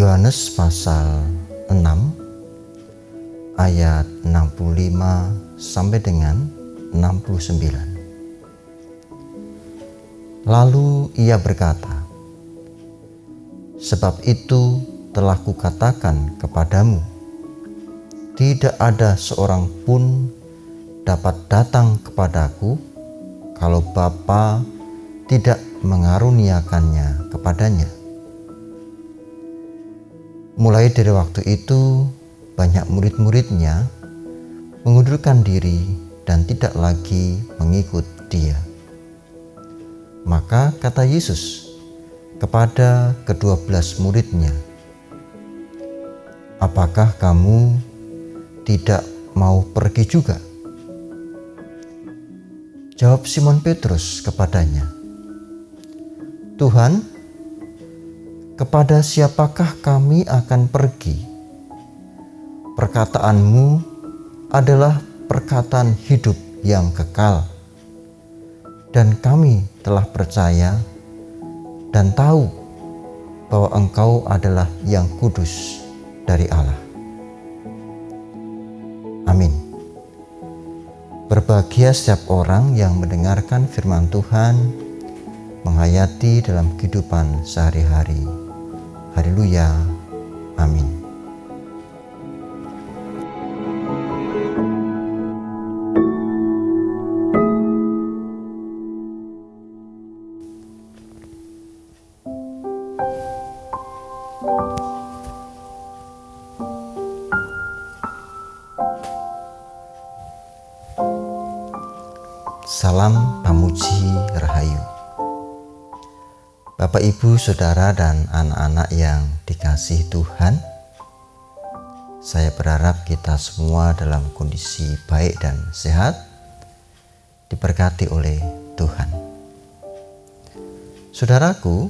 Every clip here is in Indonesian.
Yohanes pasal 6 ayat 65 sampai dengan 69. Lalu ia berkata, "Sebab itu telah kukatakan kepadamu, tidak ada seorang pun dapat datang kepadaku kalau Bapa tidak mengaruniakannya kepadanya." Mulai dari waktu itu, banyak murid-muridnya mengundurkan diri dan tidak lagi mengikut dia. Maka kata Yesus kepada ke-12 muridnya, "Apakah kamu tidak mau pergi juga?" Jawab Simon Petrus kepadanya, "Tuhan, kepada siapakah kami akan pergi? Perkataanmu adalah perkataan hidup yang kekal, dan kami telah percaya dan tahu bahwa Engkau adalah yang kudus dari Allah." Amin. Berbahagia setiap orang yang mendengarkan firman Tuhan, menghayati dalam kehidupan sehari-hari. Haleluya. Amin. Salam Pamuji Rahayu. Bapak, Ibu, Saudara, dan anak-anak yang dikasihi Tuhan, saya berharap kita semua dalam kondisi baik dan sehat, diberkati oleh Tuhan. Saudaraku,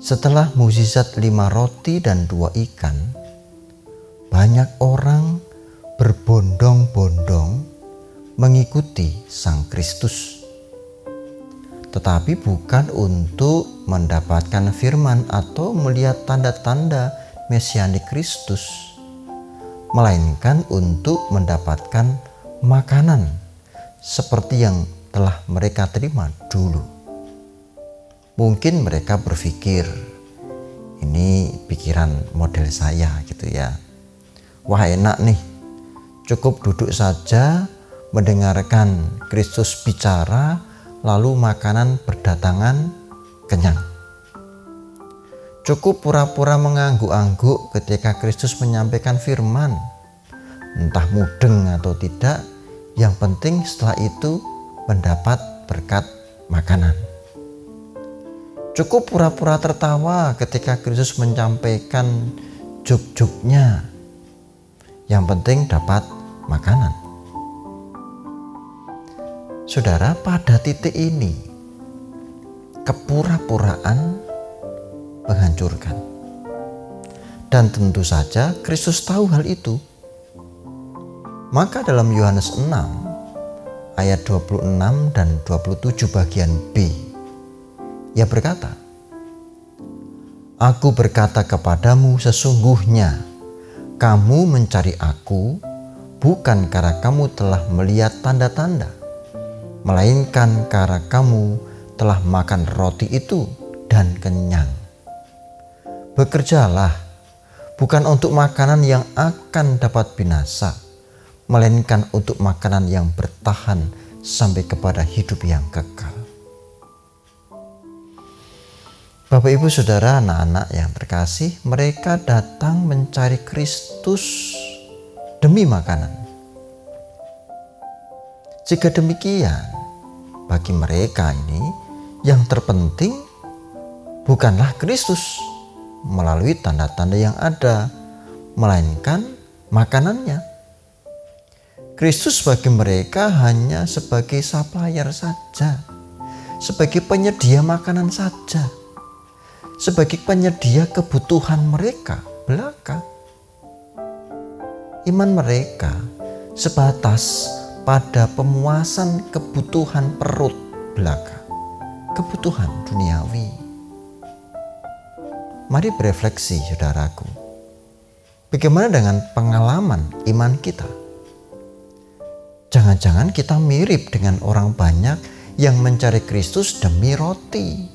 setelah mukjizat 5 roti dan 2 ikan, banyak orang berbondong-bondong mengikuti Sang Kristus. Tetapi bukan untuk mendapatkan firman atau melihat tanda-tanda mesianik Kristus, melainkan untuk mendapatkan makanan seperti yang telah mereka terima dulu. Mungkin mereka berpikir, ini pikiran model saya gitu ya. Wah, enak nih, cukup duduk saja mendengarkan Kristus bicara, lalu makanan berdatangan kenyang. Cukup pura-pura mengangguk-angguk ketika Kristus menyampaikan firman, entah mudeng atau tidak, yang penting setelah itu mendapat berkat makanan. Cukup pura-pura tertawa ketika Kristus menyampaikan juk-juknya, yang penting dapat makanan. Saudara, pada titik ini kepura-puraan menghancurkan. Dan tentu saja Kristus tahu hal itu. Maka dalam Yohanes 6 ayat 26 dan 27 bagian B, ia berkata, "Aku berkata kepadamu, sesungguhnya kamu mencari aku bukan karena kamu telah melihat tanda-tanda, melainkan karena kamu telah makan roti itu dan kenyang. Bekerjalah bukan untuk makanan yang akan dapat binasa, melainkan untuk makanan yang bertahan sampai kepada hidup yang kekal." Bapak, Ibu, Saudara, anak-anak yang terkasih, mereka datang mencari Kristus demi makanan. Jika demikian, bagi mereka ini yang terpenting bukanlah Kristus melalui tanda-tanda yang ada, melainkan makanannya. Kristus bagi mereka hanya sebagai supplier saja, sebagai penyedia makanan saja, sebagai penyedia kebutuhan mereka belaka. Iman mereka sebatas pada pemuasan kebutuhan perut belaka, kebutuhan duniawi. Mari berefleksi, saudaraku. Bagaimana dengan pengalaman iman kita? Jangan-jangan kita mirip dengan orang banyak yang mencari Kristus demi roti.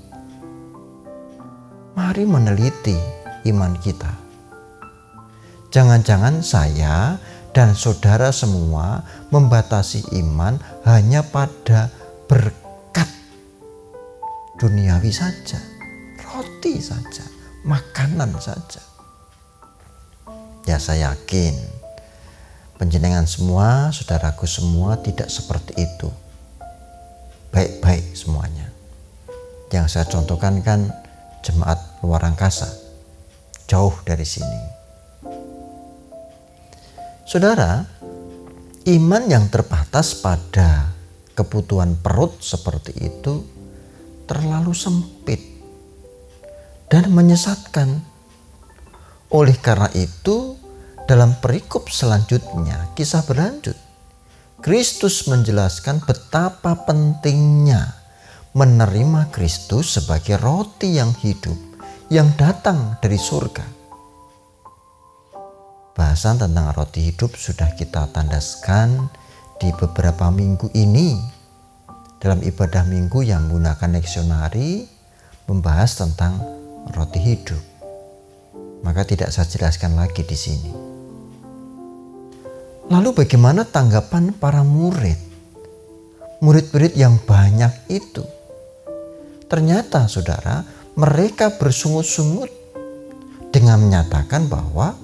Mari meneliti iman kita. Jangan-jangan saya dan saudara semua membatasi iman hanya pada berkat duniawi saja, roti saja, makanan saja. Ya, saya yakin panjenengan semua, saudaraku semua tidak seperti itu. Baik-baik semuanya. Yang saya contohkan kan jemaat luar angkasa, jauh dari sini. Saudara, iman yang terbatas pada kebutuhan perut seperti itu terlalu sempit dan menyesatkan. Oleh karena itu, dalam perikop selanjutnya, kisah berlanjut. Kristus menjelaskan betapa pentingnya menerima Kristus sebagai roti yang hidup yang datang dari surga. Bahasan tentang roti hidup sudah kita tandaskan di beberapa minggu ini dalam ibadah minggu yang menggunakan leksionari membahas tentang roti hidup. Maka tidak saya jelaskan lagi di sini. Lalu bagaimana tanggapan para murid? Murid-murid yang banyak itu. Ternyata saudara, mereka bersungut-sungut dengan menyatakan bahwa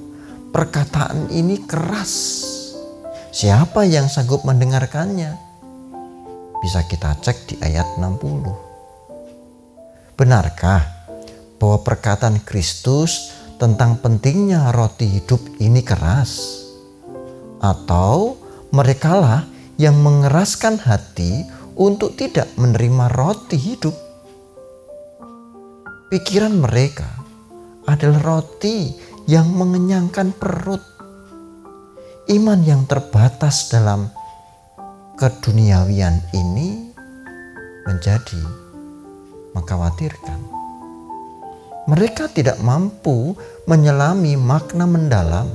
perkataan ini keras. Siapa yang sanggup mendengarkannya? Bisa kita cek di ayat 60. Benarkah bahwa perkataan Kristus tentang pentingnya roti hidup ini keras? Atau merekalah yang mengeraskan hati untuk tidak menerima roti hidup? Pikiran mereka adalah roti yang mengenyangkan perut. Iman yang terbatas dalam keduniawian ini menjadi mengkhawatirkan. Mereka tidak mampu menyelami makna mendalam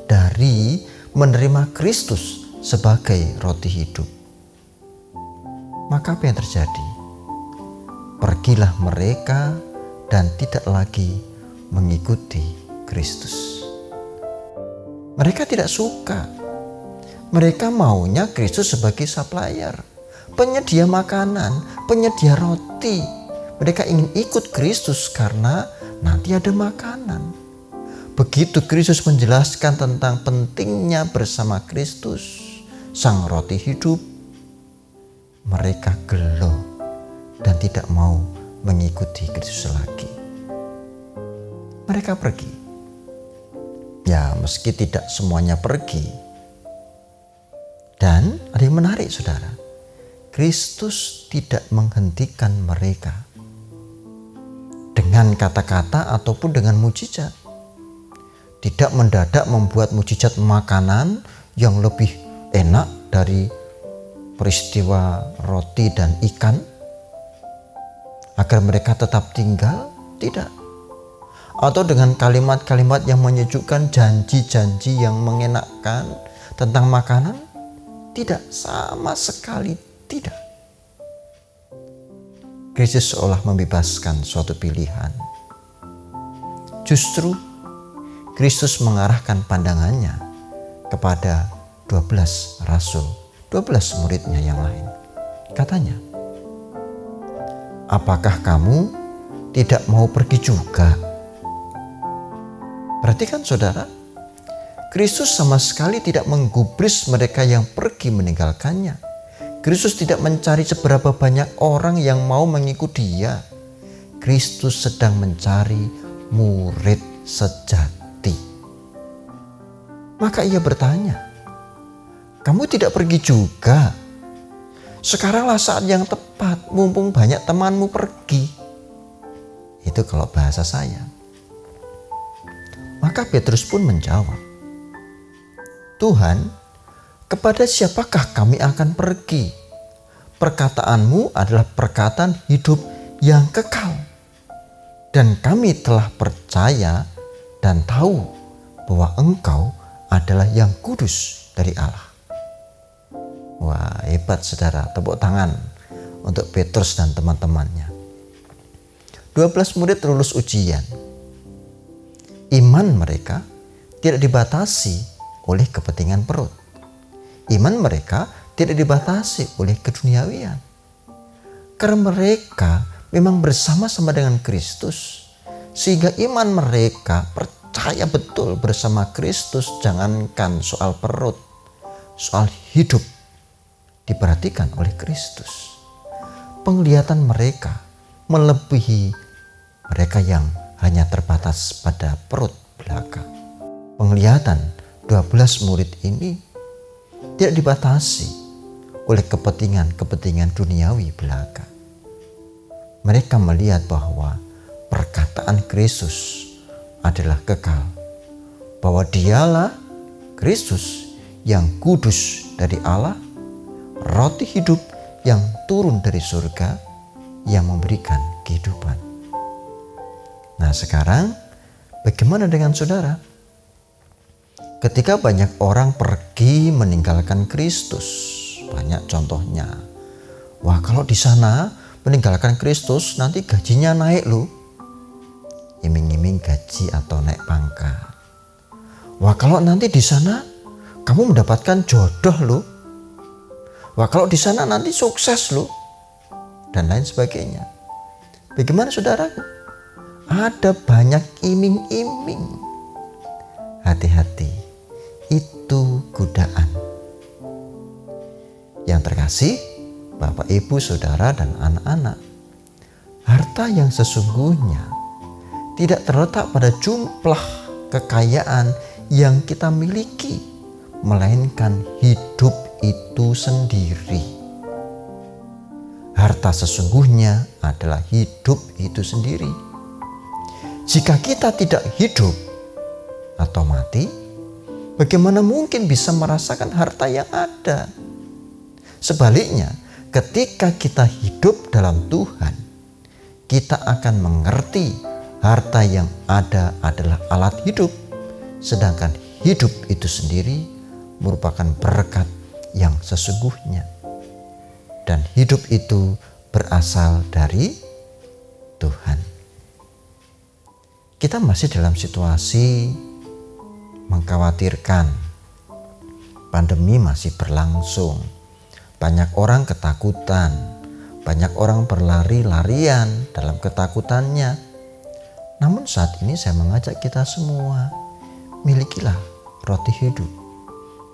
dari menerima Kristus sebagai roti hidup. Maka apa yang terjadi? Pergilah mereka dan tidak lagi mengikuti Kristus. Mereka tidak suka. Mereka maunya Kristus sebagai supplier, penyedia makanan, penyedia roti. Mereka ingin ikut Kristus karena nanti ada makanan. Begitu Kristus menjelaskan tentang pentingnya bersama Kristus, Sang Roti Hidup, mereka gelo dan tidak mau mengikuti Kristus lagi. Mereka pergi. Ya, meski tidak semuanya pergi. Dan ada yang menarik, saudara. Kristus tidak menghentikan mereka dengan kata-kata ataupun dengan mujizat. Tidak mendadak membuat mujizat makanan yang lebih enak dari peristiwa roti dan ikan agar mereka tetap tinggal. Tidak. Atau dengan kalimat-kalimat yang menyejukkan, janji-janji yang mengenakkan tentang makanan. Tidak, sama sekali tidak. Kristus seolah membebaskan suatu pilihan. Justru Kristus mengarahkan pandangannya kepada 12 rasul, 12 muridnya yang lain. Katanya, apakah kamu tidak mau pergi juga? Perhatikan saudara, Kristus sama sekali tidak menggubris mereka yang pergi meninggalkannya. Kristus tidak mencari seberapa banyak orang yang mau mengikut Dia. Kristus sedang mencari murid sejati. Maka Ia bertanya, kamu tidak pergi juga? Sekaranglah saat yang tepat, mumpung banyak temanmu pergi. Itu kalau bahasa saya. Maka Petrus pun menjawab, Tuhan, kepada siapakah kami akan pergi? Perkataanmu adalah perkataan hidup yang kekal. Dan kami telah percaya dan tahu bahwa Engkau adalah yang kudus dari Allah. Wah, hebat saudara, tepuk tangan untuk Petrus dan teman-temannya. 12 murid lulus ujian. Iman mereka tidak dibatasi oleh kepentingan perut. Iman mereka tidak dibatasi oleh keduniawian. Karena mereka memang bersama-sama dengan Kristus, sehingga iman mereka percaya betul bersama Kristus. Jangankan soal perut, soal hidup diperhatikan oleh Kristus. Penglihatan mereka melebihi mereka yang hanya terbatas pada perut belaka. Penglihatan 12 murid ini tidak dibatasi oleh kepentingan duniawi belaka. Mereka melihat bahwa perkataan Kristus adalah kekal, bahwa Dialah Kristus yang kudus dari Allah, roti hidup yang turun dari surga, yang memberikan kehidupan. Nah, sekarang bagaimana dengan saudara? Ketika banyak orang pergi meninggalkan Kristus, banyak contohnya. Wah, kalau di sana meninggalkan Kristus nanti gajinya naik loh. Iming-iming gaji atau naik pangkat. Wah, kalau nanti di sana kamu mendapatkan jodoh loh. Wah, kalau di sana nanti sukses loh. Dan lain sebagainya. Bagaimana saudara? Ada banyak iming-iming. Hati-hati, itu godaan. Yang terkasih, Bapak, Ibu, Saudara, dan anak-anak, harta yang sesungguhnya tidak terletak pada jumlah kekayaan yang kita miliki, melainkan hidup itu sendiri. Harta sesungguhnya adalah hidup itu sendiri. Jika kita tidak hidup atau mati, bagaimana mungkin bisa merasakan harta yang ada? Sebaliknya, ketika kita hidup dalam Tuhan, kita akan mengerti harta yang ada adalah alat hidup, sedangkan hidup itu sendiri merupakan berkat yang sesungguhnya. Dan hidup itu berasal dari Tuhan. Kita masih dalam situasi mengkhawatirkan. Pandemi masih berlangsung. Banyak orang ketakutan, banyak orang berlari-larian dalam ketakutannya. Namun saat ini saya mengajak kita semua, milikilah roti hidup.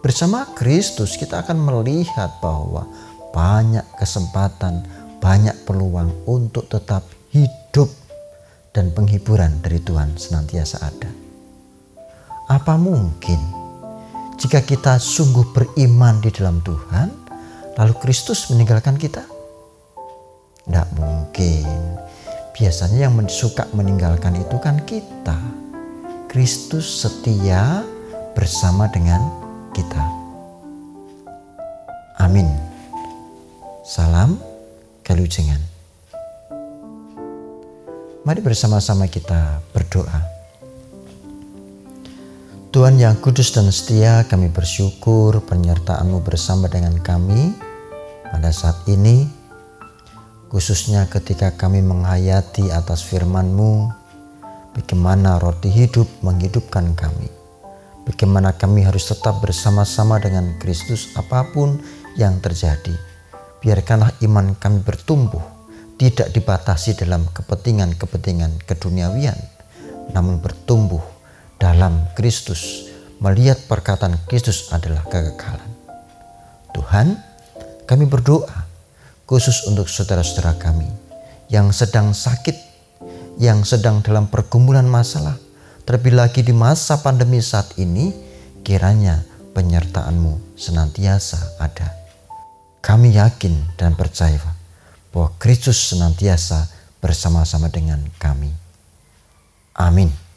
Bersama Kristus kita akan melihat bahwa banyak kesempatan, banyak peluang untuk tetap hidup, dan penghiburan dari Tuhan senantiasa ada. Apa mungkin jika kita sungguh beriman di dalam Tuhan, lalu Kristus meninggalkan kita? Tidak mungkin. Biasanya yang suka meninggalkan itu kan kita. Kristus setia bersama dengan kita. Amin. Salam Kalujengan. Mari bersama-sama kita berdoa. Tuhan yang kudus dan setia, kami bersyukur penyertaan-Mu bersama dengan kami pada saat ini, khususnya ketika kami menghayati atas firman-Mu, bagaimana roti hidup menghidupkan kami, bagaimana kami harus tetap bersama-sama dengan Kristus apapun yang terjadi. Biarkanlah iman kami bertumbuh, tidak dibatasi dalam kepentingan keduniawian, namun bertumbuh dalam Kristus, melihat perkataan Kristus adalah kekekalan. Tuhan, kami berdoa khusus untuk saudara-saudara kami yang sedang sakit, yang sedang dalam pergumulan masalah, terlebih lagi di masa pandemi saat ini, kiranya penyertaan-Mu senantiasa ada. Kami yakin dan percaya bahwa Kristus senantiasa bersama-sama dengan kami. Amin.